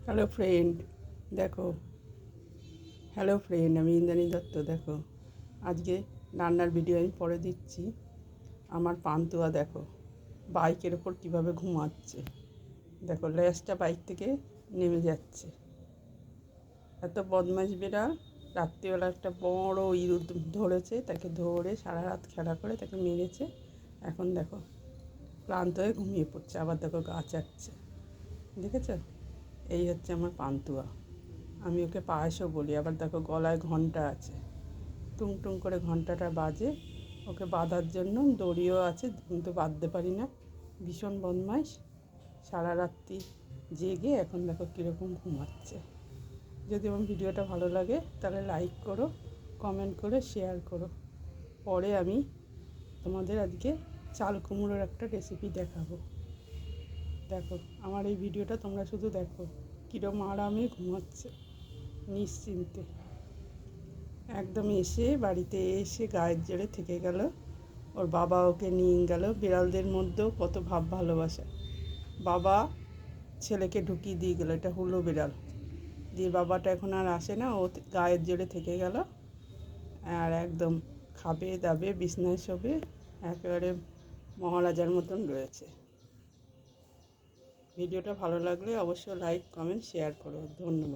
Hello friend, দেখো। Hello friend, আমি ইন্দ্রাণী দত্ত। দেখো, আজকে রান্নার ভিডিও আমি পরে দিচ্ছি। আমার পান্তুয়া দেখো বাইকের ওপর কীভাবে ঘুমাচ্ছে। দেখো, লেজটা বাইক থেকে নেমে যাচ্ছে। এত বদমাইশ বেড়াল। রাত্রিবেলা একটা বড় ইঁদুর ধরেছে, তাকে ধরে সারা রাত খেলা করে তাকে মেরেছে। এখন দেখো ক্লান্ত হয়ে ঘুমিয়ে পড়ছে, আবার দেখো গা চাটছে। দেখেছ? এই হচ্ছে আমার পান্তুয়া। আমি ওকে পায়েসও বলি। আবার দেখো গলায় ঘন্টা আছে, টুং টুং করে ঘন্টাটা বাজে। ওকে বাঁধার জন্য দড়িও আছে, কিন্তু বাঁধতে পারি না। ভীষণ বদমাইশ। সারা রাত্রি জেগে এখন দেখো কীরকম ঘুমাচ্ছে। যদি আমার ভিডিওটা ভালো লাগে তাহলে লাইক করো, কমেন্ট করে শেয়ার করো। পরে আমি তোমাদের আজকে চাল কুমড়োর একটা রেসিপি দেখাবো। দেখো, আমার এই ভিডিওটা তোমরা শুধু দেখো কীরকম আরামে ঘুমাচ্ছে নিশ্চিন্তে। একদম এসে বাড়িতে এসে গায়ের জোরে থেকে গেল। ওর বাবা ওকে নিয়ে গেল। বিড়ালদের মধ্যেও কত ভাব ভালোবাসা। বাবা ছেলেকে ঢুকিয়ে দিয়ে গেলো, এটা হলো বিড়াল দিয়ে। বাবাটা এখন আর আসে না, ও গায়ের জোরে থেকে গেল। আর একদম খাবে দাবে বিছনায় শোবে, একেবারে মহারাজার মতন রয়েছে। ভিডিওটা ভালো লাগলে অবশ্যই লাইক কমেন্ট শেয়ার করো। ধন্যবাদ।